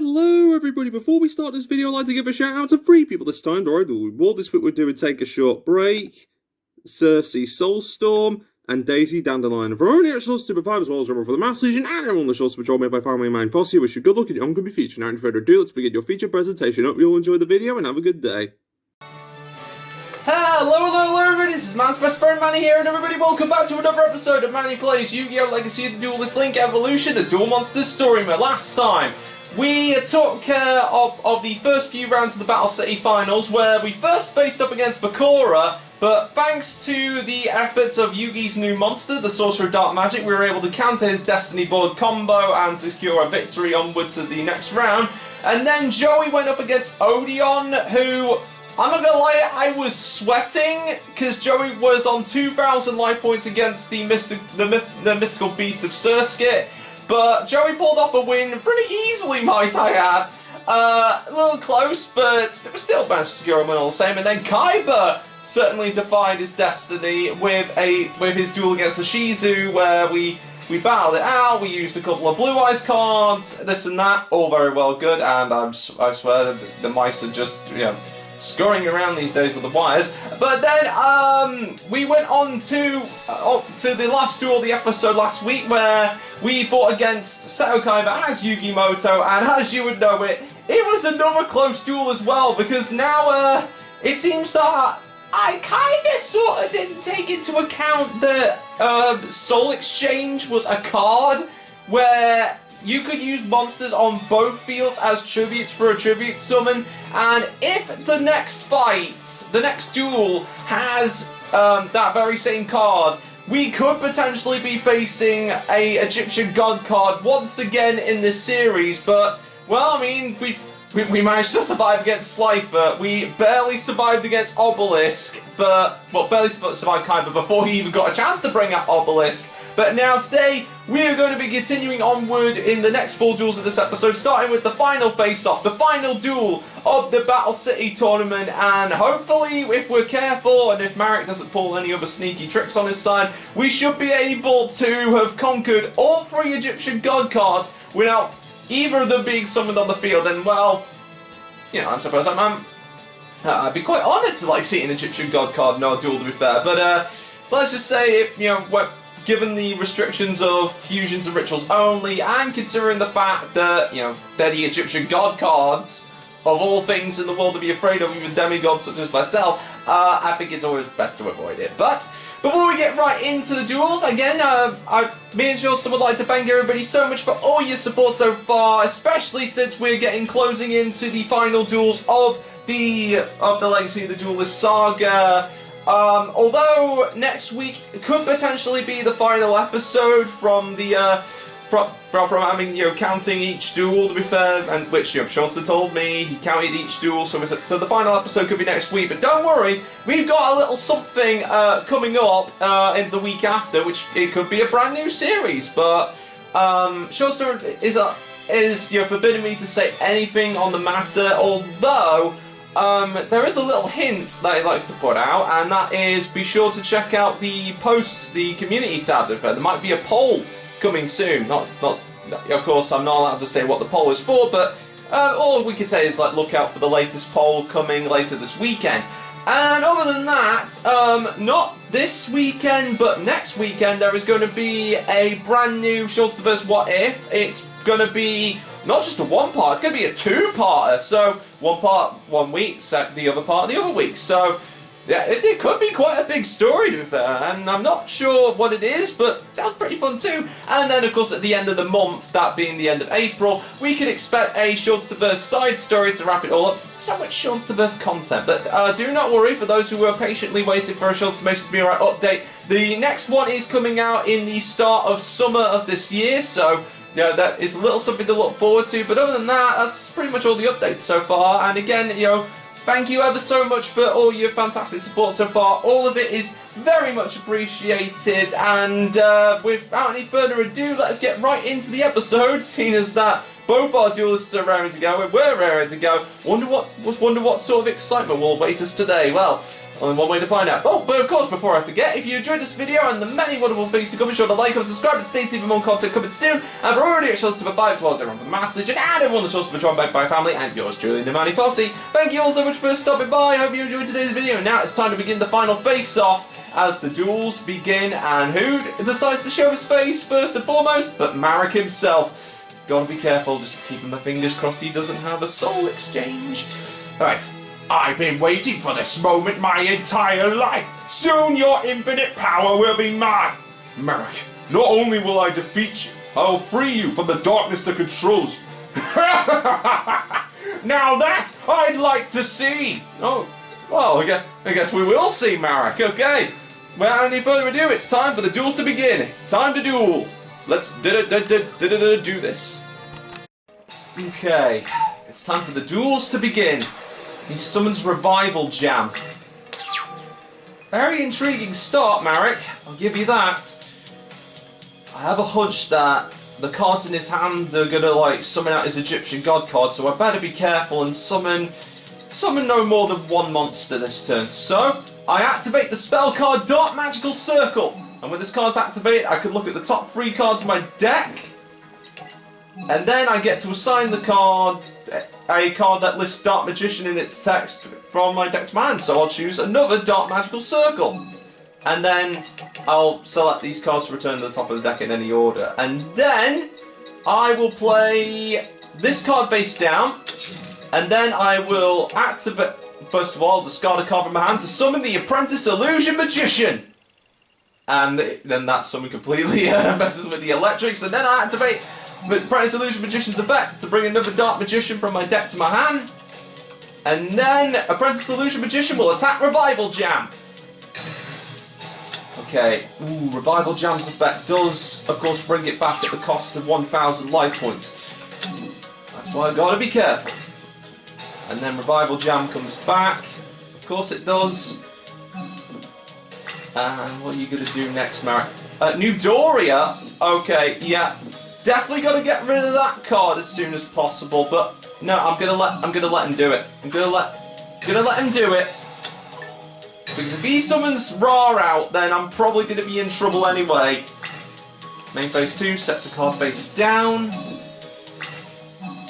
Hello everybody, before we start this video I'd like to give a shout out to 3 people this time. Alright, all this week we're doing Take a Short Break, Cersea Soulstorm, and Daisy Dandelion. For only at Source Super 5 as well as Rebel for the Mass Legion, and everyone on the Shorts Patrol made by Family Mind Posse. I wish you good luck and your own can be featured. Now, without further ado, let's begin your feature presentation. Hope you all enjoy the video and have a good day. Hello everybody, this is Man's Best Friend Manny here, and everybody welcome back to another episode of Manny Plays Yu-Gi-Oh! Legacy of the Duel Disks Link Evolution, the Duel Monsters story mode. Last time, we took care of the first few rounds of the Battle City Finals, where we first faced up against Bakura, but thanks to the efforts of Yugi's new monster, the Sorcerer of Dark Magic, we were able to counter his Destiny Board combo and secure a victory onward to the next round. And then Joey went up against Odeon, who, I'm not gonna lie, I was sweating because Joey was on 2,000 life points against the mystical beast of Surskit, but Joey pulled off a win pretty easily, might I add. A little close, but it was still managed to secure a win all the same. And then Kaiba certainly defied his destiny with his duel against Ashizu, where we battled it out. We used a couple of Blue Eyes cards, this and that, all very well good. And I swear the mice are just, scurrying around these days with the wires. But then we went on to the last duel of the episode last week, where we fought against Seto Kaiba as Yugi Moto, and as you would know it was another close duel as well, because now it seems that I kinda sorta didn't take into account that Soul Exchange was a card where you could use monsters on both fields as tributes for a tribute summon, and if the next fight, the next duel, has that very same card, we could potentially be facing a Egyptian God card once again in this series. But, well, I mean, we managed to survive against Slifer. We barely survived against Obelisk, well, barely survived Kaiba before he even got a chance to bring out Obelisk. But now today, we are going to be continuing onward in the next 4 duels of this episode, starting with the final face-off, the final duel of the Battle City tournament, and hopefully, if we're careful, and if Marik doesn't pull any other sneaky tricks on his side, we should be able to have conquered all 3 Egyptian God cards without either of them being summoned on the field. And, well, I suppose I'd be quite honoured to, see an Egyptian God card in our duel, to be fair. But, let's just say, given the restrictions of fusions and rituals only, and considering the fact that, they're the Egyptian God cards, of all things in the world to be afraid of, even demigods such as myself, I think it's always best to avoid it. But before we get right into the duels, again, me and Shortster would like to thank everybody so much for all your support so far, especially since we're closing into the final duels of the Legacy of the Duelist saga. Although next week could potentially be the final episode from the from having counting each duel, to be fair, and which Shortster told me he counted each duel, so the final episode could be next week. But don't worry, we've got a little something coming up in the week after, which it could be a brand new series. But Shortster is forbidding me to say anything on the matter, although there is a little hint that he likes to put out, and that is be sure to check out the posts, the community tab. There might be a poll coming soon. Not, of course, I'm not allowed to say what the poll is for, but all we can say is look out for the latest poll coming later this weekend. And other than that, not this weekend, but next weekend, there is going to be a brand new Shortsterverse What If. It's going to be not just a one-part, it's going to be a 2-parter. So, one part 1 week, the other part the other week. So, yeah, it could be quite a big story, to be fair, and I'm not sure what it is, but it sounds pretty fun too. And then, of course, at the end of the month, that being the end of April, we can expect a Shortsterverse side story to wrap it all up. So much Shortsterverse content, but do not worry, for those who are patiently waiting for a Shortsterverse to be alright update, the next one is coming out in the start of summer of this year, so that is a little something to look forward to. But other than that, that's pretty much all the updates so far. And again, thank you ever so much for all your fantastic support so far. All of it is very much appreciated. And without any further ado, let's get right into the episode, seeing as that Both our duelists are raring to go, and we're raring to go. Wonder what sort of excitement will await us today. Well, only one way to find out. Oh, but of course, before I forget, if you enjoyed this video and the many wonderful things to come, be sure to like and subscribe and stay tuned for more content coming soon. And for already shows to provide towards everyone for the message and everyone that shows to be joined by my family and yours truly, the Manny Posse. Thank you all so much for stopping by. I hope you enjoyed today's video. Now it's time to begin the final face-off as the duels begin, and who decides to show his face first and foremost? But Marik himself. Gotta be careful, just keeping my fingers crossed he doesn't have a soul exchange. Alright, I've been waiting for this moment my entire life. Soon your infinite power will be mine. Marik, not only will I defeat you, I'll free you from the darkness that controls you. Now that I'd like to see. Oh, well, I guess we will see, Marik. Okay. Without any further ado, it's time for the duels to begin. Time to duel. Let's do this. Okay, it's time for the duels to begin. He summons Revival Jam. Very intriguing start, Marik. I'll give you that. I have a hunch that the cards in his hand are gonna like summon out his Egyptian god card, so I better be careful and summon no more than one monster this turn. So I activate the spell card Dark Magical Circle. And when this card's activated, I can look at the top 3 cards of my deck. And then I get to assign the card, a card that lists Dark Magician in its text from my deck to my hand. So I'll choose another Dark Magical Circle. And then I'll select these cards to return to the top of the deck in any order. And then I will play this card face down. And then I will activate, first of all, discard a card from my hand to summon the Apprentice Illusion Magician. And then that summon completely messes with the electrics, and then I activate the Apprentice Illusion Magician's effect to bring another Dark Magician from my deck to my hand. And then Apprentice Illusion Magician will attack Revival Jam. Okay, ooh, Revival Jam's effect does, of course, bring it back at the cost of 1,000 life points. That's why I've got to be careful. And then Revival Jam comes back. Of course it does. And what are you going to do next, Marik? New Doria? Okay, yeah. Definitely got to get rid of that card as soon as possible, but no, I'm gonna let him do it. I'm gonna let him do it. Because if he summons Ra out, then I'm probably gonna be in trouble anyway. Main phase 2, sets a card face down.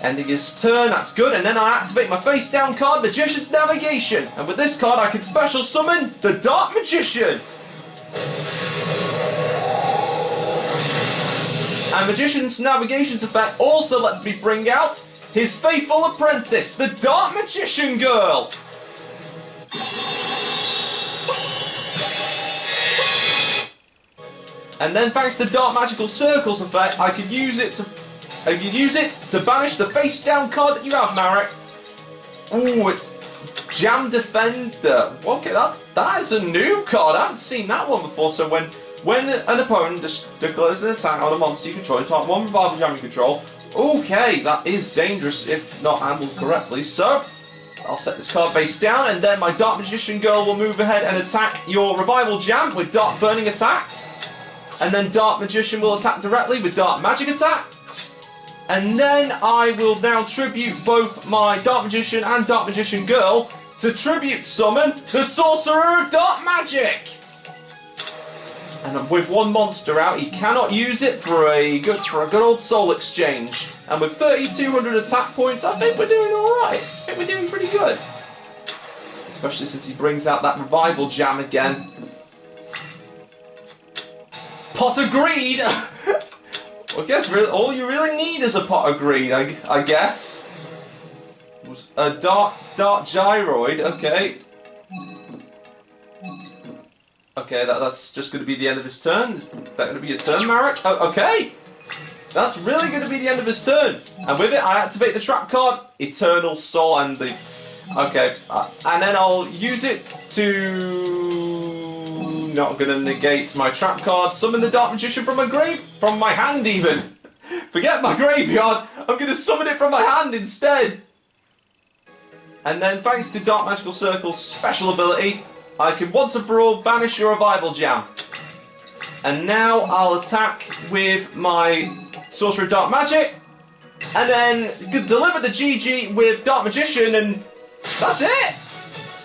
Ending his turn, that's good, and then I activate my face down card, Magician's Navigation. And with this card I can special summon the Dark Magician. And Magician's Navigation's effect also lets me bring out his faithful apprentice, the Dark Magician Girl. And then thanks to Dark Magical Circle's effect, I can use it to banish the face down card that you have, Marik. Ooh, it's Jam Defender. Okay, that is a new card. I haven't seen that one before. So when an opponent declares an attack on a monster you control, target 1 Revival Jam you control. Okay, that is dangerous if not handled correctly. So I'll set this card face down, and then my Dark Magician Girl will move ahead and attack your Revival Jam with Dark Burning Attack. And then Dark Magician will attack directly with Dark Magic Attack. And then I will now tribute both my Dark Magician and Dark Magician Girl to tribute summon the Sorcerer of Dark Magic. And with one monster out, he cannot use it for a good old soul exchange. And with 3,200 attack points, I think we're doing alright. I think we're doing pretty good. Especially since he brings out that Revival Jam again. Pot of Greed! Well, I guess really, all you really need is a Pot of Greed, I guess. A Dark Gyroid, okay. Okay, that's just going to be the end of his turn. Is that going to be your turn, Marik? Oh, okay! That's really going to be the end of his turn. And with it, I activate the trap card, Eternal Soul, and the... Okay, and then I'll use it to... Not going to negate my trap card, summon the Dark Magician from my hand even. Forget my graveyard, I'm going to summon it from my hand instead. And then thanks to Dark Magical Circle's special ability, I can once and for all banish your Revival Jam. And now I'll attack with my Sorcerer of Dark Magic. and then deliver the GG with Dark Magician, and that's it!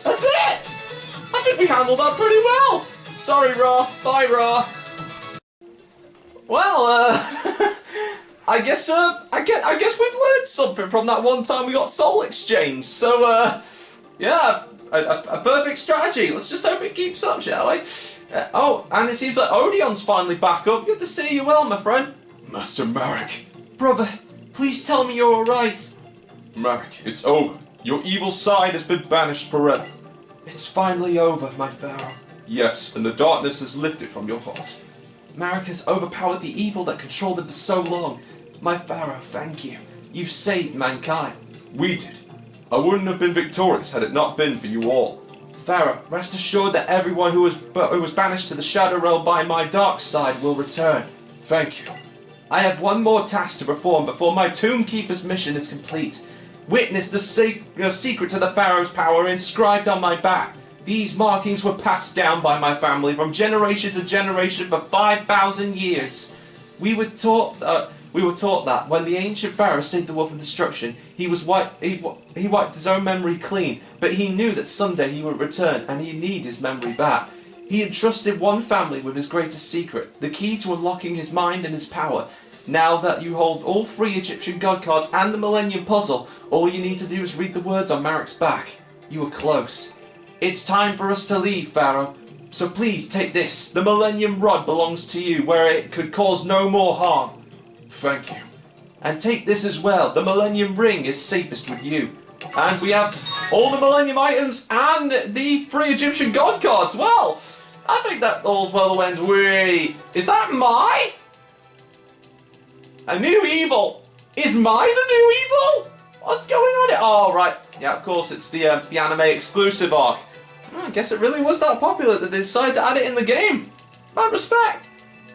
That's it! I think we handled that pretty well! Sorry, Ra. Bye, Ra. Well, I guess we've learned something from that one time we got soul exchange. So, yeah, a perfect strategy. Let's just hope it keeps up, shall we? Oh, and it seems like Odeon's finally back up. Good to see you well, my friend. Master Marik. Brother, please tell me you're alright. Marik, it's over. Your evil side has been banished forever. It's finally over, my Pharaoh. Yes, and the darkness has lifted from your heart. Marik has overpowered the evil that controlled him for so long. My Pharaoh, thank you. You've saved mankind. We did. I wouldn't have been victorious had it not been for you all. Pharaoh, rest assured that everyone who was banished to the Shadow Realm by my dark side will return. Thank you. I have one more task to perform before my Tomb Keeper's mission is complete. Witness the secret to the Pharaoh's power inscribed on my back. These markings were passed down by my family from generation to generation for 5,000 years. We were taught that when the ancient Pharaoh saved the world from destruction, he wiped his own memory clean, but he knew that someday he would return and he'd need his memory back. He entrusted one family with his greatest secret, the key to unlocking his mind and his power. Now that you hold all 3 Egyptian god cards and the Millennium Puzzle, all you need to do is read the words on Marik's back. You were close. It's time for us to leave, Pharaoh. So please take this. The Millennium Rod belongs to you, where it could cause no more harm. Thank you. And take this as well. The Millennium Ring is safest with you. And we have all the Millennium items and the 3 Egyptian god cards. Well, I think that all's well that ends. Wait, is that Mai? A new evil? Is Mai the new evil? What's going on here? Oh, right. Yeah, of course, it's the anime exclusive arc. I guess it really was that popular that they decided to add it in the game. Mad respect.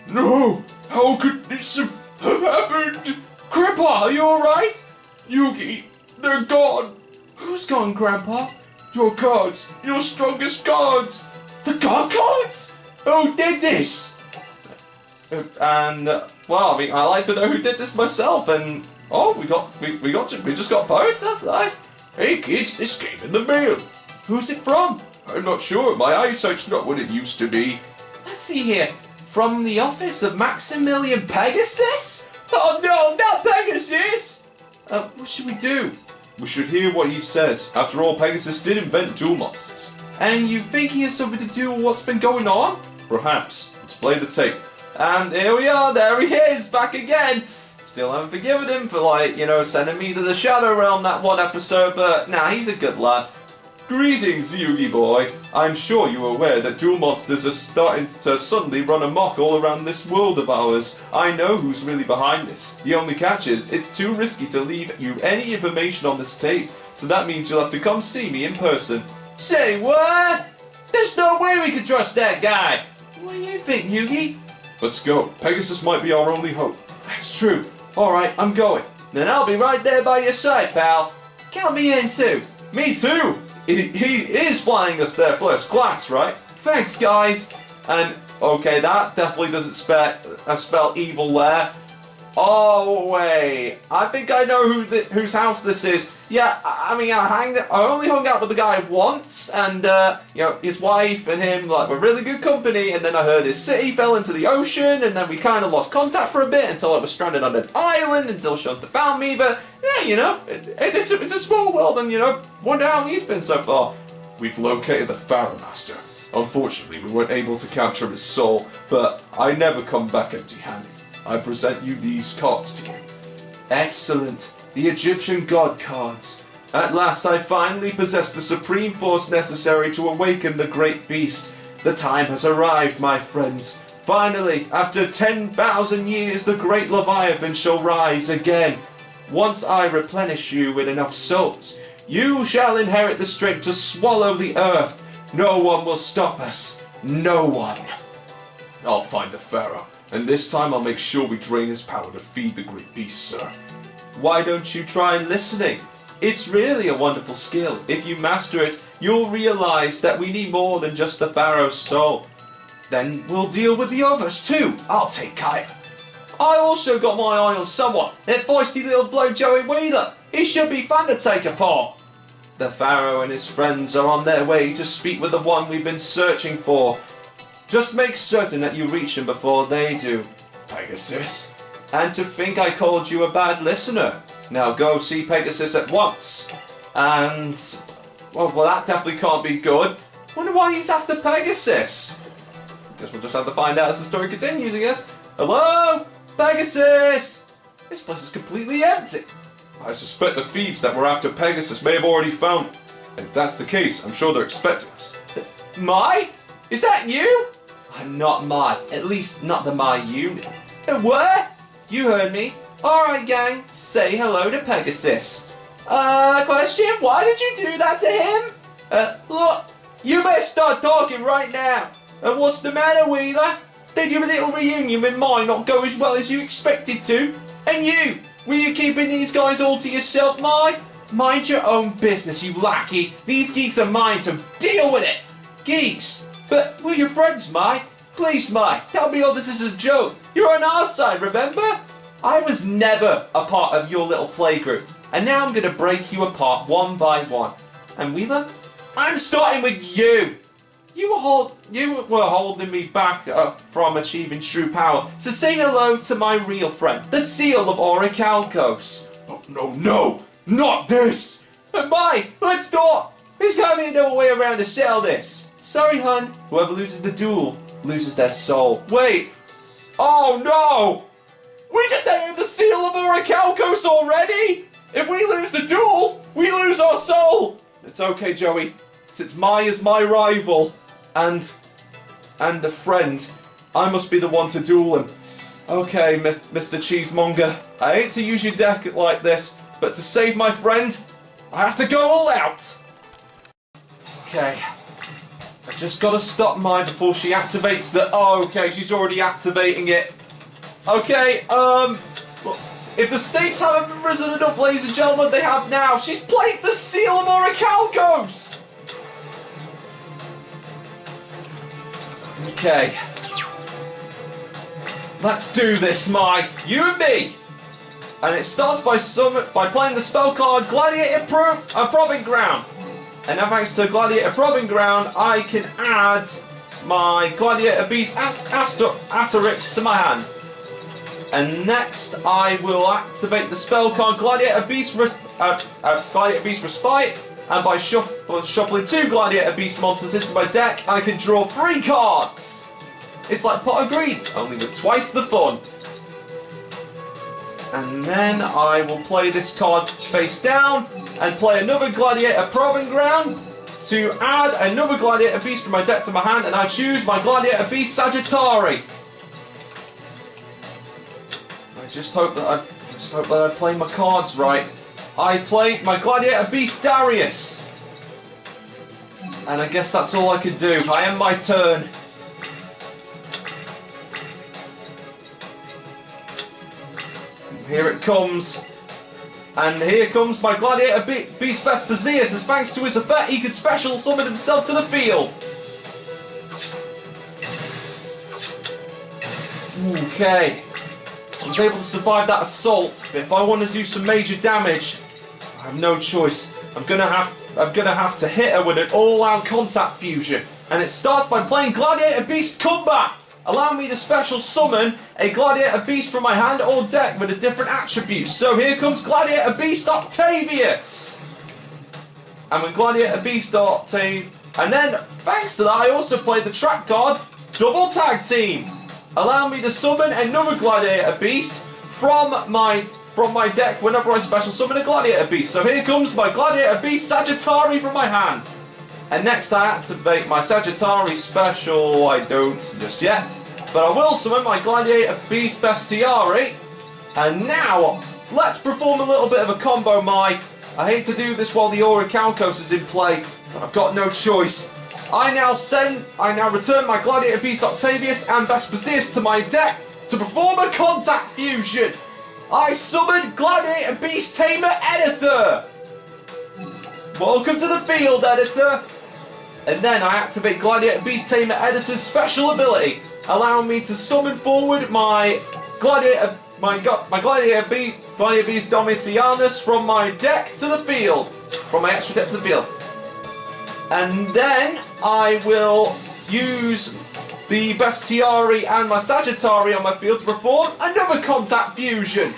No! How could this have happened? Grandpa, are you alright? Yugi, they're gone. Who's gone, Grandpa? Your cards. Your strongest cards. The god cards? Who did this? And, well, I mean, I like to know who did this myself, and... Oh, we just got post. That's nice. Hey kids, this came in the mail. Who's it from? I'm not sure. My eyesight's not what it used to be. Let's see here. From the office of Maximilian Pegasus? Oh no, not Pegasus! What should we do? We should hear what he says. After all, Pegasus did invent duel monsters. And you think he has something to do with what's been going on? Perhaps. Let's play the tape. And here we are. There he is, back again. Still haven't forgiven him for, like, you know, sending me to the Shadow Realm that one episode, but nah, he's a good lad. Greetings, Yugi boy. I'm sure you're aware that duel monsters are starting to suddenly run amok all around this world of ours. I know who's really behind this. The only catch is, it's too risky to leave you any information on this tape, so that means you'll have to come see me in person. Say what? There's no way we could trust that guy. What do you think, Yugi? Let's go. Pegasus might be our only hope. That's true. Alright, I'm going. Then I'll be right there by your side, pal. Count me in too. Me too! He is flying us there first class, right? Thanks, guys. And, okay, that definitely doesn't spell evil there. Oh, wait. I think I know whose house this is. Yeah, I mean, I only hung out with the guy once, and, you know, his wife and him, like, were really good company, and then I heard his city fell into the ocean, and then we kind of lost contact for a bit until I was stranded on an island until Shunstar found me, but, yeah, you know, it's a small world, and, you know, wonder how he's been so far. We've located the Pharaoh Master. Unfortunately, we weren't able to capture his soul, but I never come back empty-handed. I present you these cards to you. Excellent. The Egyptian god cards. At last I finally possess the supreme force necessary to awaken the great beast. The time has arrived, my friends. Finally, after 10,000 years, the great Leviathan shall rise again. Once I replenish you with enough souls, you shall inherit the strength to swallow the earth. No one will stop us. No one. I'll find the Pharaoh. And this time I'll make sure we drain his power to feed the great beast, sir. Why don't you try listening? It's really a wonderful skill. If you master it, you'll realize that we need more than just the Pharaoh's soul. Then we'll deal with the others too. I'll take Kaya. I also got my eye on someone. That feisty little bloke Joey Wheeler. He should be fun to take apart. The Pharaoh and his friends are on their way to speak with the one we've been searching for. Just make certain that you reach him before they do, Pegasus. And to think I called you a bad listener. Now go see Pegasus at once. And... well, that definitely can't be good. Wonder why he's after Pegasus. Guess we'll just have to find out as the story continues, I guess. Hello? Pegasus! This place is completely empty. I suspect the thieves that were after Pegasus may have already found him. And if that's the case, I'm sure they're expecting us. Mai? Is that you? I'm not Mai. At least not the Mai unit. What? You heard me. Alright gang, say hello to Pegasus. Question? Why did you do that to him? Look, you better start talking right now. What's the matter, Wheeler? Did your little reunion with Mai not go as well as you expected to? And you? Were you keeping these guys all to yourself, Mai? Mind your own business, you lackey. These geeks are mine, so deal with it. Geeks? But we're your friends, Mai. Please, Mai, tell me all this is a joke. You're on our side, remember? I was never a part of your little playgroup. And now I'm going to break you apart one by one. And Wheeler? I'm starting with you. You were holding me back from achieving true power. So say hello to my real friend, the Seal of Orichalcos. Oh, no, not this! Mai, let's talk. There's got to be another way around to settle this. Sorry, hun. Whoever loses the duel loses their soul. Wait. Oh, no! We just entered the Seal of Orichalcos already? If we lose the duel, we lose our soul! It's okay, Joey. Since Mai is my rival, and a friend, I must be the one to duel him. Okay, Mr. Cheesemonger, I hate to use your deck like this, but to save my friend, I have to go all out! Okay. I just gotta stop Mai before she activates the... oh, okay, she's already activating it. Okay, if the stakes haven't risen enough, ladies and gentlemen, they have now. She's played the Seal of Orichalcos! Okay. Let's do this, Mai. You and me! And it starts by playing the spell card Gladiator Proving Ground. And now thanks to Gladiator Proving Ground, I can add my Gladiator Beast Asterix to my hand. And next, I will activate the spell card Gladiator Beast Respite, and by shuffling 2 Gladiator Beast monsters into my deck, I can draw 3 cards! It's like Pot of Greed, only with twice the fun. And then I will play this card face down, and play another Gladiator Proving Ground to add another Gladiator Beast from my deck to my hand, and I choose my Gladiator Beast Sagittari. I just hope that I play my cards right. I played my Gladiator Beast Darius. And I guess that's all I can do. I end my turn. Here it comes. And here comes my Gladiator Beast Vespasius, as thanks to his effect he could special summon himself to the field. Okay. I was able to survive that assault, but if I want to do some major damage, I have no choice. I'm gonna have to hit her with an all-out contact fusion. And it starts by playing Gladiator Beast Comeback. Allow me to special summon a Gladiator Beast from my hand or deck with a different attribute. So here comes Gladiator Beast Octavius. And when Gladiator Beast Octavius... and then, thanks to that, I also played the trap card, Double Tag Team. Allow me to summon another Gladiator Beast from my deck whenever I special summon a Gladiator Beast. So here comes my Gladiator Beast Sagittari from my hand. And next I activate my Sagittari special. I don't just yet. But I will summon my Gladiator Beast Bestiari. And now, let's perform a little bit of a combo, Mai. I hate to do this while the Orichalcos is in play, but I've got no choice. I now return my Gladiator Beast Octavius and Vespasius to my deck to perform a contact fusion. I summon Gladiator Beast Tamer Editor. Welcome to the field, Editor. And then I activate Gladiator Beast Tamer Editor's special ability, allowing me to summon forward my Gladiator, my Gladiator Beast Domitianus from my deck to the field. From my extra deck to the field. And then I will use the Bestiari and my Sagittari on my field to perform another contact fusion.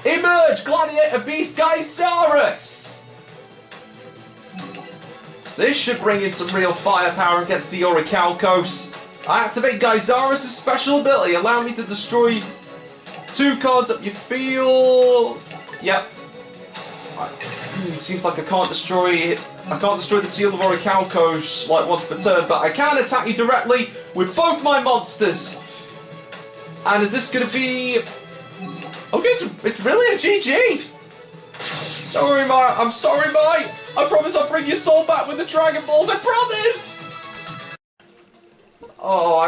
Emerge Gladiator Beast Gaisaurus! This should bring in some real firepower against the Orichalcos. I activate Gaisaurus' special ability, allow me to destroy 2 cards up your field. Yep. Seems like I can't destroy the Seal of Orichalcos like once per turn, but I can attack you directly with both my monsters. And is this going to be... Okay, it's really a GG. Don't worry, Mai. I'm sorry, Mai. I promise I'll bring your soul back with the Dragon Balls. I promise. Oh,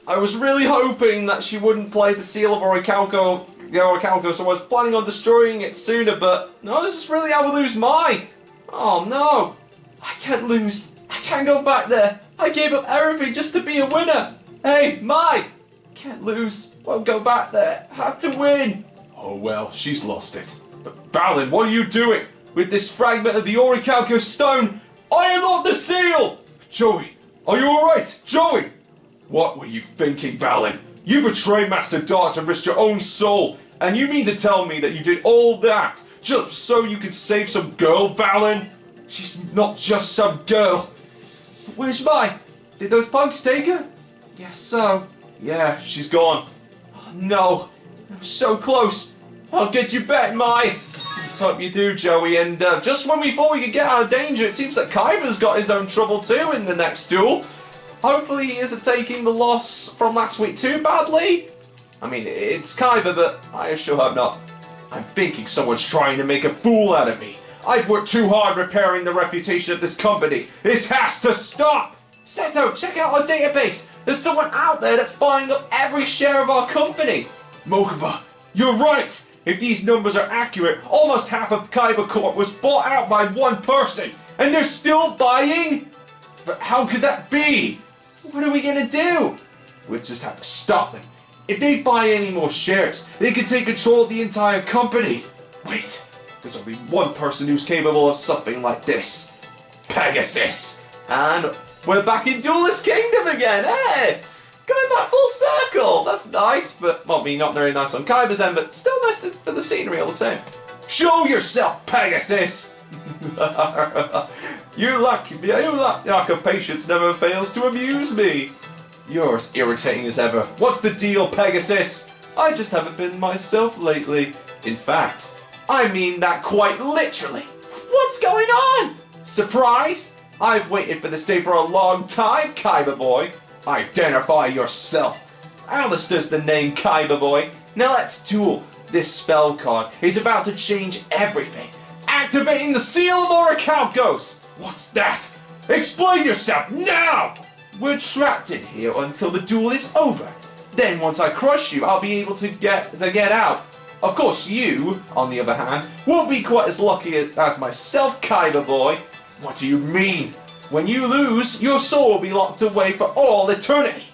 I was really hoping that she wouldn't play the Seal of Orichalcos, so I was planning on destroying it sooner, but no, this is really how we lose Mai. Oh no, I can't lose. I can't go back there. I gave up everything just to be a winner. Hey, Mai, can't lose. Won't go back there. Have to win. Oh well, she's lost it. But Balin, what are you doing? With this fragment of the Orichalcos stone, I unlocked the seal. Joey, are you alright? Joey! What were you thinking, Balin? You betrayed Master Dart and risked your own soul, and you mean to tell me that you did all that just so you could save some girl, Balin? She's not just some girl. Where's Mai? Did those punks take her? Guess so. Yeah, she's gone. Oh, no, I was so close. I'll get you back, Mai. Let's hope you do, Joey. And just when we thought we could get out of danger, it seems that Kaiba's got his own trouble too in the next duel. Hopefully he isn't taking the loss from last week too badly. I mean, it's Kaiba, but I sure hope not. I'm thinking someone's trying to make a fool out of me. I've worked too hard repairing the reputation of this company. This has to stop! Seto, check out our database. There's someone out there that's buying up every share of our company. Mokuba, you're right! If these numbers are accurate, almost half of Kaiba Corp was bought out by one person, and they're still buying? But how could that be? What are we gonna do? We'll just have to stop them. If they buy any more shares, they can take control of the entire company. Wait, there's only one person who's capable of something like this. Pegasus! And we're back in Duelist Kingdom again, hey! Coming back full circle! That's nice, but, well, I mean, not very nice on Kaiba's end, but still nice for the scenery all the same. Show yourself, Pegasus! You lack of patience never fails to amuse me. You're as irritating as ever. What's the deal, Pegasus? I just haven't been myself lately. In fact, I mean that quite literally. What's going on? Surprise? I've waited for this day for a long time, Kaiba boy. Identify yourself. Alistair's the name, Kaiba boy. Now let's duel. This spell card is about to change everything. Activating the Seal of Orichalcos. What's that? Explain yourself now! We're trapped in here until the duel is over. Then once I crush you, I'll be able to get out. Of course, you, on the other hand, won't be quite as lucky as myself, Kaiba boy. What do you mean? When you lose, your soul will be locked away for all eternity.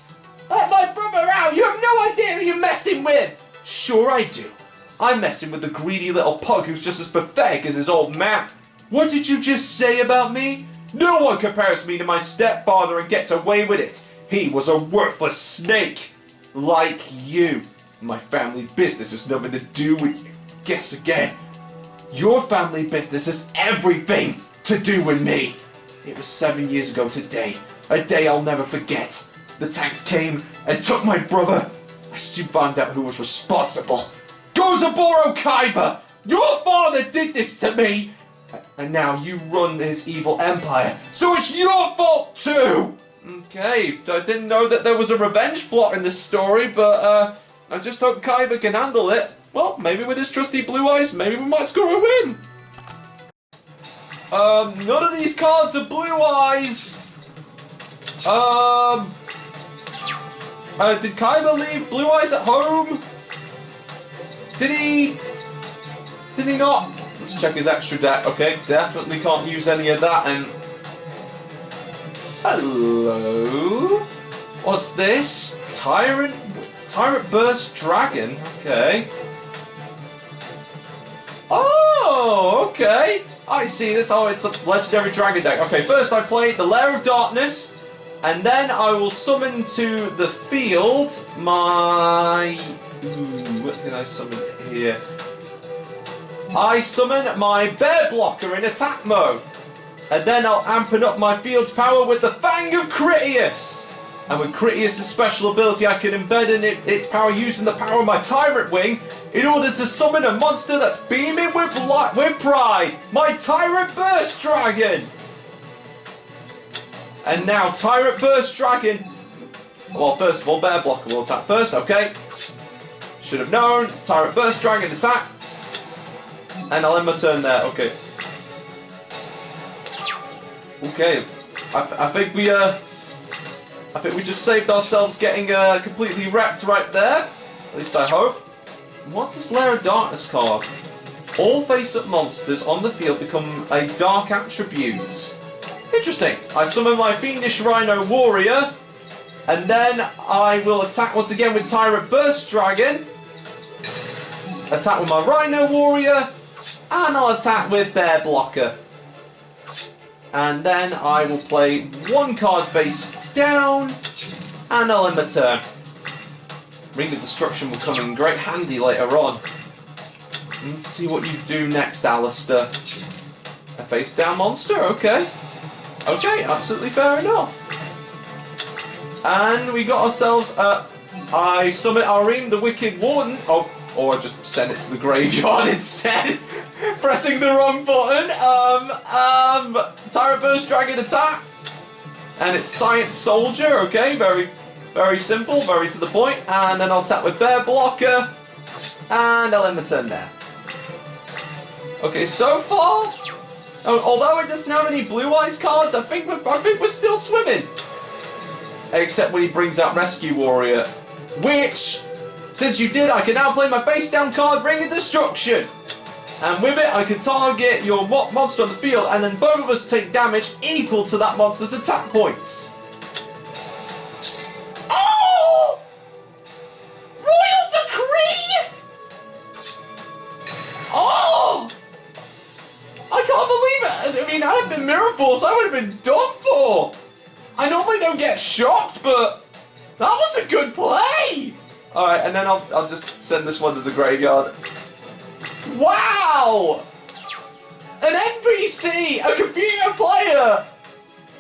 Let my brother out! You have no idea who you're messing with! Sure I do. I'm messing with the greedy little pug who's just as pathetic as his old man. What did you just say about me? No one compares me to my stepfather and gets away with it. He was a worthless snake. Like you. My family business has nothing to do with you. Guess again. Your family business has everything to do with me. It was 7 years ago today. A day I'll never forget. The tanks came and took my brother. I soon found out who was responsible. Gozaburo Kaiba! Your father did this to me! And now you run his evil empire, so it's your fault too! Okay, I didn't know that there was a revenge plot in this story, but I just hope Kaiba can handle it. Well, maybe with his trusty blue eyes, maybe we might score a win! None of these cards are blue eyes! Did Kaiba leave blue eyes at home? Did he not? Let's check his extra deck. Okay, definitely can't use any of that. And hello, what's this? Tyrant Tyrant Burst Dragon. Okay. Oh, okay. I see this. Oh, it's a legendary dragon deck. Okay, first I play the Lair of Darkness, and then I will summon to the field my... Ooh, what can I summon here? I summon my Bear Blocker in attack mode. And then I'll amp up my field's power with the Fang of Critias. And with Critias' special ability, I can embed in its power using the power of my Tyrant Wing in order to summon a monster that's beaming with pride. My Tyrant Burst Dragon. And now Tyrant Burst Dragon. Well, first of all, Bear Blocker will attack first. Okay. Should have known. Tyrant Burst Dragon attack. And I'll end my turn there. Okay. Okay. I think we just saved ourselves getting completely wrecked right there. At least I hope. What's this Lair of Darkness card? All face-up monsters on the field become a dark attribute. Interesting. I summon my Fiendish Rhino Warrior, and then I will attack once again with Tyrant Burst Dragon. Attack with my Rhino Warrior, and I'll attack with Bear Blocker. And then I will play one card face down, and I'll end my turn. Ring of Destruction will come in great handy later on. Let's see what you do next, Alistair. A face down monster, okay. Okay, absolutely fair enough. And we got ourselves I summon Arim, the Wicked Warden. Oh, or I just send it to the graveyard instead. Pressing the wrong button. Tyrant Burst Dragon attack. And it's Science Soldier, okay, very simple, very to the point. And then I'll attack with Bear Blocker. And I'll end my turn there. Okay, so far, although it doesn't have any Blue Eyes cards, I think we're still swimming. Except when he brings out Rescue Warrior. Which, since you did, I can now play my face down card, Ring of Destruction. And with it, I can target your monster on the field, and then both of us take damage equal to that monster's attack points. Oh! Royal Decree! Oh! I can't believe it! I mean, had it been Mirror Force, I would have been done for! I normally don't get shocked, but that was a good play! Alright, and then I'll just send this one to the graveyard. Wow! An NPC, a computer player,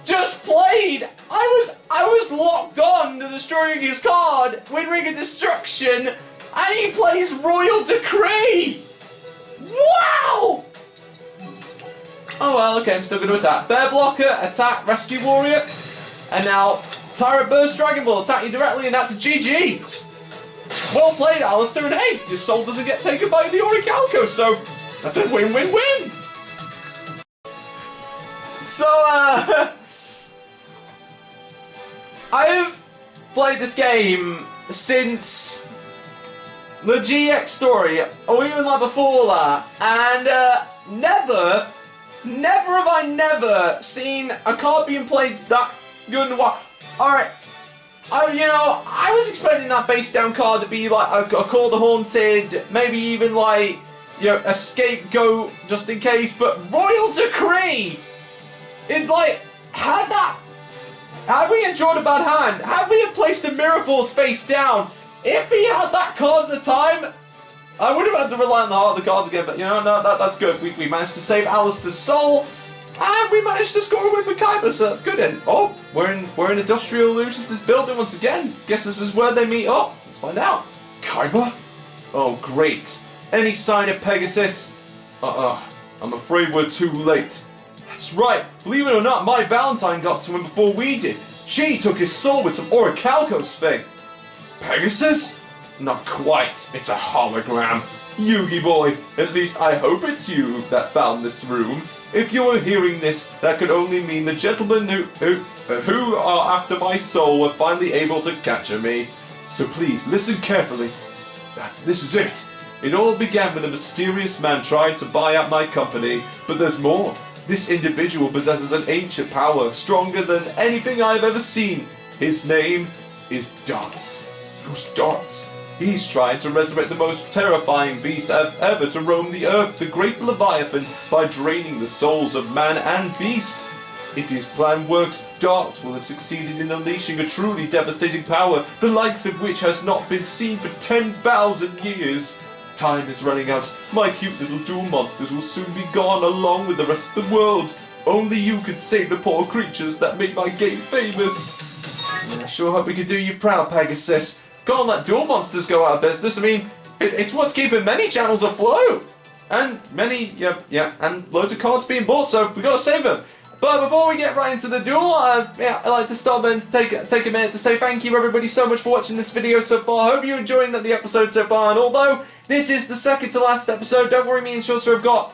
just played. I was locked on to destroying his card with Ring of Destruction, and he plays Royal Decree. Wow! Oh well, okay, I'm still going to attack. Bear Blocker, attack Rescue Warrior, and now Tyrant Burst Dragon will attack you directly, and that's a GG. Well played, Alistair, and hey, your soul doesn't get taken by the Orichalco, so that's a win-win-win! So, I have played this game since the GX story, or even like before that, and never have I seen a card being played that good and what. Alright. I was expecting that base down card to be like a Call the Haunted, maybe even like, a Scapegoat just in case, but Royal Decree! It had we had drawn a bad hand, had we had placed a Mirror Force face down, if he had that card at the time, I would have had to rely on the heart of the cards again, but no, that's good. We managed to save Alistair's soul. And we managed to score a win with Kaiba, so that's good. And oh, we're in Industrial Illusions' building once again. Guess this is where they meet up. Let's find out. Kaiba? Oh, great. Any sign of Pegasus? I'm afraid we're too late. That's right. Believe it or not, my Valentine got to him before we did. She took his soul with some Orichalco's thing. Pegasus? Not quite. It's a hologram. Yugi boy, at least I hope it's you that found this room. If you're hearing this, that could only mean the gentlemen who are after my soul were finally able to capture me. So please, listen carefully. This is it. It all began when a mysterious man tried to buy out my company, but there's more. This individual possesses an ancient power, stronger than anything I've ever seen. His name is Dance. Those darts. He's trying to resurrect the most terrifying beast ever to roam the earth, the great Leviathan, by draining the souls of man and beast. If his plan works, darts will have succeeded in unleashing a truly devastating power, the likes of which has not been seen for 10,000 years. Time is running out. My cute little duel monsters will soon be gone along with the rest of the world. Only you could save the poor creatures that made my game famous. I sure hope we can do you proud, Pegasus. Can't let duel monsters go out of business. I mean, it's what's keeping many channels afloat. And many, and loads of cards being bought, so we gotta save them. But before we get right into the duel, I'd like to stop and take a minute to say thank you everybody so much for watching this video so far. I hope you're enjoying the episode so far, and although this is the second to last episode, don't worry, me and Shorter have got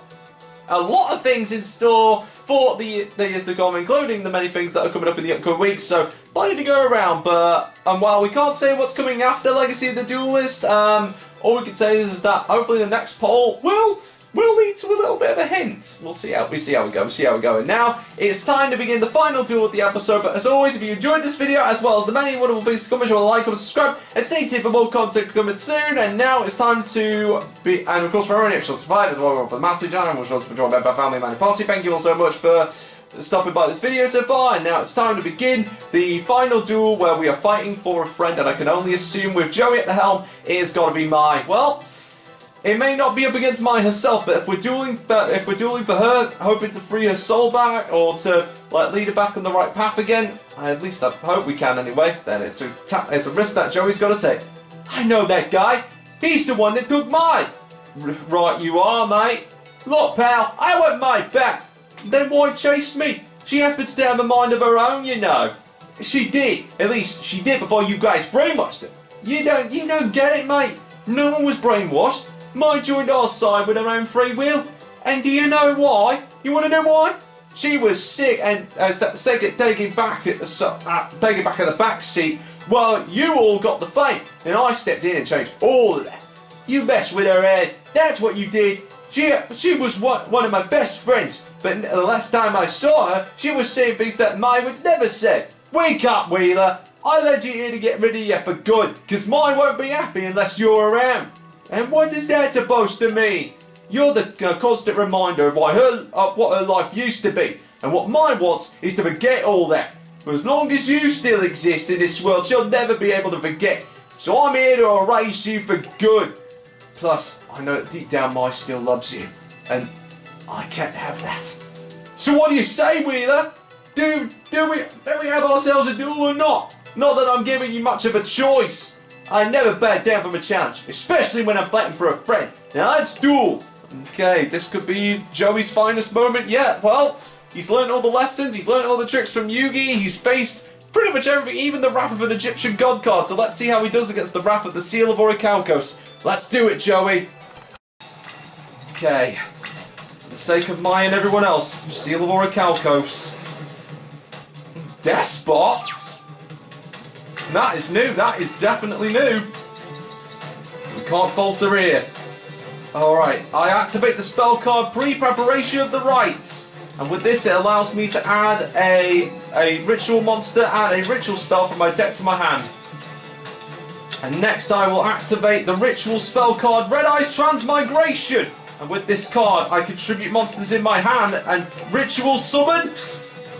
a lot of things in store for the years to come, including the many things that are coming up in the upcoming weeks, so plenty to go around. But while we can't say what's coming after Legacy of the Duelist, all we can say is that hopefully the next poll will lead to a little bit of a hint. We'll see how we go. And now it's time to begin the final duel of the episode. But as always, if you enjoyed this video as well as the many wonderful things to come, make sure to like, comment, subscribe, and stay tuned for more content coming soon. And now it's time to be, and of course for our own extra survivors, as well for the massive channel, we're sure to be joined by our family, man, and posse. Thank you all so much for stopping by this video so far, and now it's time to begin the final duel where we are fighting for a friend, and I can only assume with Joey at the helm, it's got to be Mai. Well, it may not be up against Mai herself, but if we're dueling for her, hoping to free her soul back or to lead her back on the right path again, at least I hope we can anyway. Then it's a risk that Joey's got to take. I know that guy. He's the one that took Mai. Right, you are, mate. Look, pal, I want Mai back. Then why chase me? She happens to have a mind of her own, you know. She did. At least she did before you guys brainwashed her. You don't get it, mate. No one was brainwashed. Mai joined our side with her own free will. And do you know why? You want to know why? She was sick and sick at taking back at the back seat. Well, you all got the fame, and I stepped in and changed all of that. You messed with her head. That's what you did. She was one of my best friends, but the last time I saw her, she was saying things that Mai would never say. Wake up, Wheeler. I led you here to get rid of you for good, because Mai won't be happy unless you're around. And what is that supposed to mean? You're the constant reminder of what her life used to be, and what Mai wants is to forget all that. But as long as you still exist in this world, she'll never be able to forget. So I'm here to erase you for good. Plus, I know that deep down Mai still loves you, and I can't have that. So what do you say, Wheeler? Do we have ourselves a duel or not? Not that I'm giving you much of a choice. I never back down from a challenge, especially when I'm fighting for a friend. Now let's duel. Okay, this could be Joey's finest moment yet. Well, he's learned all the lessons, he's learned all the tricks from Yugi, he's faced pretty much everything, even the Wrath of an Egyptian God card. So let's see how he does against the Wrath of the Seal of Orichalcos. Let's do it, Joey. Okay, for the sake of Mai and everyone else, Seal of Orichalcos. Despots? That is new, that is definitely new. We can't falter here. Alright, I activate the spell card Pre-Preparation of the Rites. And with this it allows me to add a ritual monster and a ritual spell from my deck to my hand. And next I will activate the ritual spell card Red Eyes Transmigration. And with this card I contribute monsters in my hand and ritual summon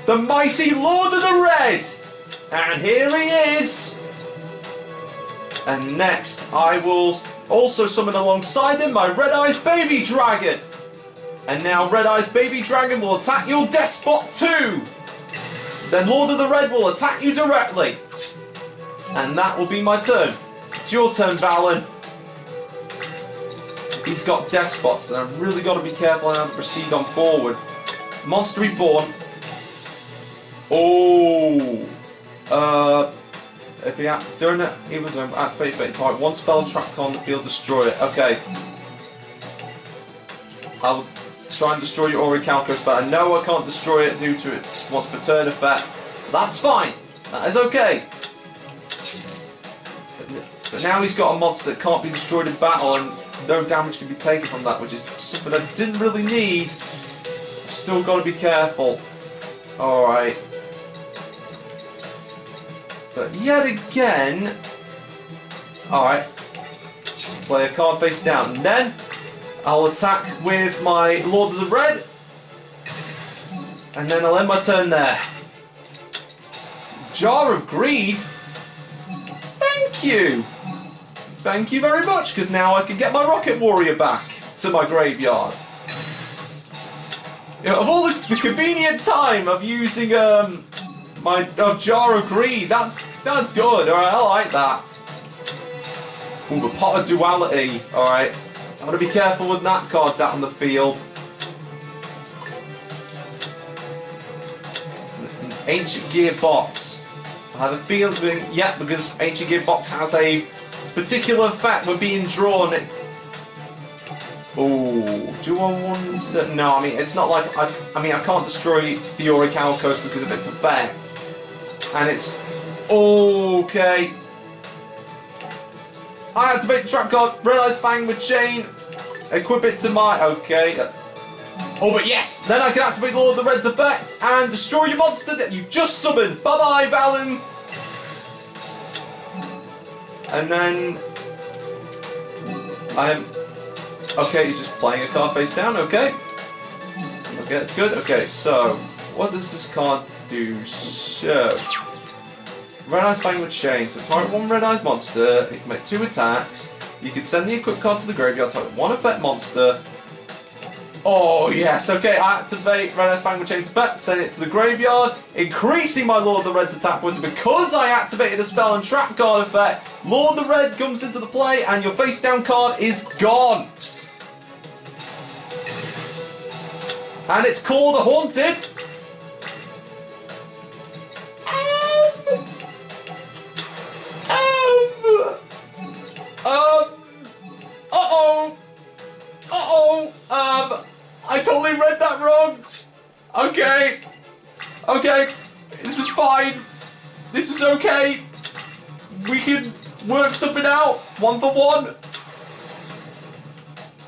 the mighty Lord of the Red. And here he is! And next, I will also summon alongside him my Red Eyes Baby Dragon! And now Red Eyes Baby Dragon will attack your Despot too! Then Lord of the Red will attack you directly! And that will be my turn. It's your turn, Valen. He's got Despots, and I've really got to be careful how to proceed on forward. Monster Reborn. Oh! If he during it, he was activate type one spell track on the field, destroy it. Okay. I'll try and destroy your Orichalcos, but I know I can't destroy it due to its once per turn effect. That's fine. That is okay. But now he's got a monster that can't be destroyed in battle, and no damage can be taken from that, which is something I didn't really need. Still got to be careful. All right. But yet again, Alright. Play a card face down. And then I'll attack with my Lord of the Red. And then I'll end my turn there. Jar of Greed? Thank you! Thank you very much, because now I can get my Rocket Warrior back to my graveyard. You know, of all the convenient time of using my Jar of Greed, that's good. Alright, I like that. Ooh, the Pot of Duality. Alright. I've got to be careful with that cards out on the field. Ancient Gearbox. I have a feeling, yeah, because Ancient Gearbox has a particular effect when being drawn. Oh, do I want to? No, I mean, it's not like, I mean, I can't destroy the Orichalcos because of its effect. And it's, okay. I activate the trap card, Red Eyes Fang with Chain, equip it to my, okay, that's, oh, but yes! Then I can activate Lord of the Red's effect and destroy your monster that you just summoned. Bye-bye, Valen! And then okay, he's just playing a card face down, okay. Okay, that's good. Okay, so what does this card do? So Red Eyes Fang with Chain. So target one Red Eyes monster, it can make 2 attacks. You can send the equipped card to the graveyard, target 1 effect monster. Oh yes, okay, I activate Red Eyes Fang with Chain's effect, send it to the graveyard, increasing my Lord of the Red's attack points. Because I activated a spell and trap card effect, Lord of the Red comes into the play and your face down card is gone. And it's called a Haunted. I totally read that wrong. Okay. Okay. This is fine. This is okay. We can work something out. 1 for 1.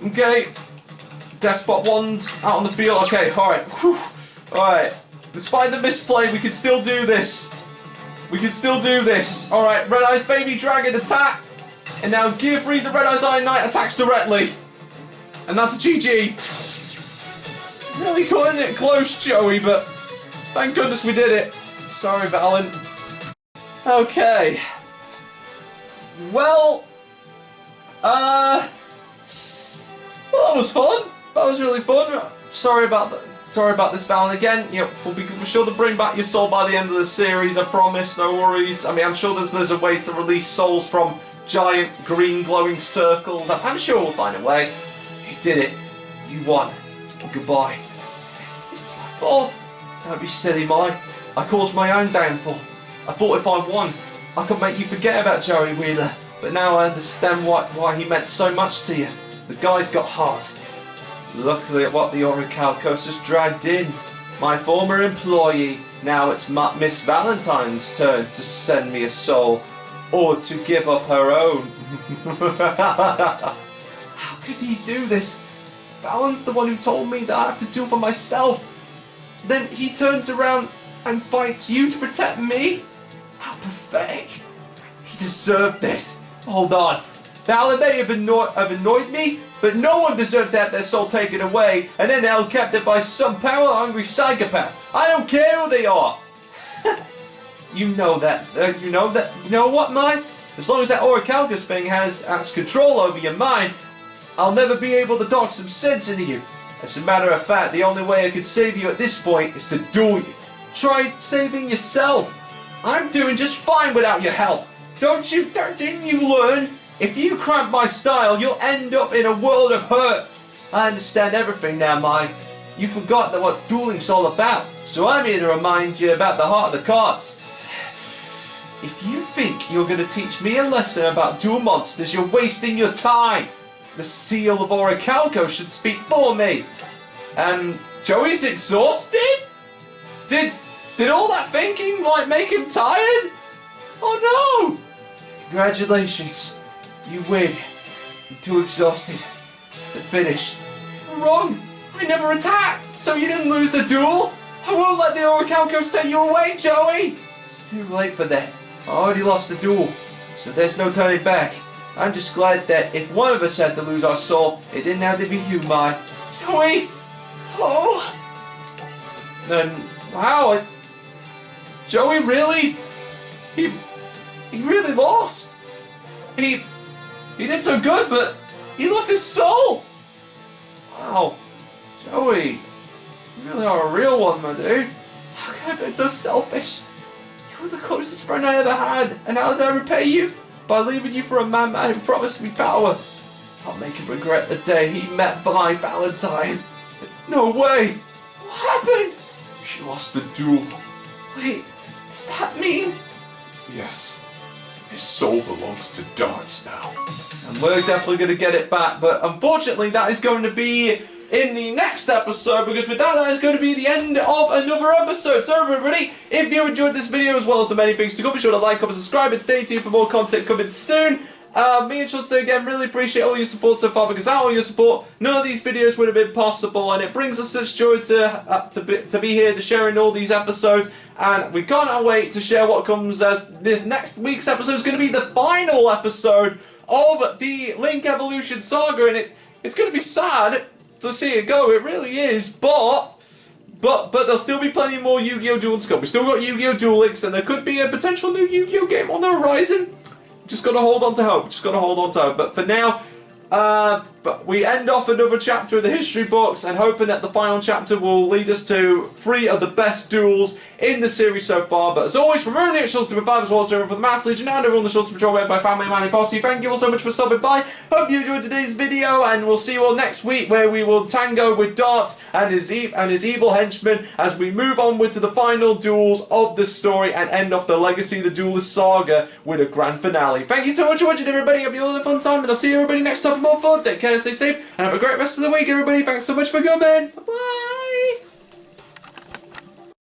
Okay. Despot 1's out on the field. Okay, alright. Alright. Despite the misplay, we can still do this. We can still do this. Alright, Red Eyes Baby Dragon attack. And now Gear 3, the Red Eyes Iron Knight attacks directly. And that's a GG. Really cutting it close, Joey, but thank goodness we did it. Sorry, Valen. Okay. Well, that was fun. That was really fun. Sorry about that. Sorry about this, Valen. Again, you know, we'll be sure to bring back your soul by the end of the series. I promise. No worries. I mean, I'm sure there's a way to release souls from giant green glowing circles. I'm sure we'll find a way. You did it. You won. Goodbye. It's my fault. Don't be silly, Mike. I caused my own downfall. I thought if I won, I could make you forget about Joey Wheeler. But now I understand why he meant so much to you. The guy's got heart. Luckily at what the Orichalcos just dragged in. My former employee. Now it's Miss Valentine's turn to send me a soul. Or to give up her own. How could he do this? Valen's the one who told me that I have to do for myself. Then he turns around and fights you to protect me? How pathetic. He deserved this. Hold on. Valen may have annoyed me, but no one deserves to have their soul taken away and then held captive by some power-hungry psychopath. I don't care who they are. You know that. You know what, Mike? As long as that Orichalcos thing has control over your mind, I'll never be able to talk some sense into you. As a matter of fact, the only way I could save you at this point is to duel you. Try saving yourself. I'm doing just fine without your help. Didn't you learn? If you cramp my style, you'll end up in a world of hurt. I understand everything now, Mike. You forgot that what dueling's all about, so I'm here to remind you about the heart of the cards. If you think you're going to teach me a lesson about duel monsters, you're wasting your time. The seal of Orichalcos should speak for me. Joey's exhausted? Did all that thinking make him tired? Oh no! Congratulations. You win. You're too exhausted to finish. Wrong! I never attacked! So you didn't lose the duel? I won't let the Orichalcos take you away, Joey! It's too late for that. I already lost the duel, so there's no turning back. I'm just glad that if one of us had to lose our soul, it didn't have to be you, Mai. Joey! Oh! Then, wow, Joey really... He really lost. He did so good, but he lost his soul. Wow, Joey, you really are a real one, my dude. How could I have been so selfish? You were the closest friend I ever had, and how did I repay you? By leaving you for a madman who promised me power. I'll make him regret the day he met my Valentine. No way! What happened? She lost the duel. Wait, does that mean? Yes. His soul belongs to Darts now. And we're definitely going to get it back, but unfortunately that is going to be in the next episode, because with that is going to be the end of another episode. So everybody, if you enjoyed this video as well as the many things to come, be sure to like, comment, subscribe, and stay tuned for more content coming soon. Me and Sean again really appreciate all your support so far, because without all your support, none of these videos would have been possible, and it brings us such joy to be here to share in all these episodes, and we cannot wait to share what comes as this next week's episode is going to be the final episode of the Link Evolution saga, and it's going to be sad to see it go, it really is, but there'll still be plenty more Yu-Gi-Oh! Duels to come. We still got Yu-Gi-Oh! Duel Links, and there could be a potential new Yu-Gi-Oh! Game on the horizon. Just gotta hold on to hope. Just gotta hold on to hope. But for now, but we end off another chapter of the history books, and hoping that the final chapter will lead us to 3 of the best duels in the series so far. But as always, from everyone here at Shorts to 5 as well as everyone from the Mass Legion and everyone on the Shorts Patrol led by family and posse, thank you all so much for stopping by. Hope you enjoyed today's video, and we'll see you all next week, where we will tango with Darts and his evil henchmen as we move onward to the final duels of the story and end off the Legacy of the Duelist saga with a grand finale. Thank you so much for watching, everybody. Hope you all had a fun time, and I'll see you everybody next time for more fun. Take care, stay safe, and have a great rest of the week, everybody. Thanks so much for coming. Bye-bye.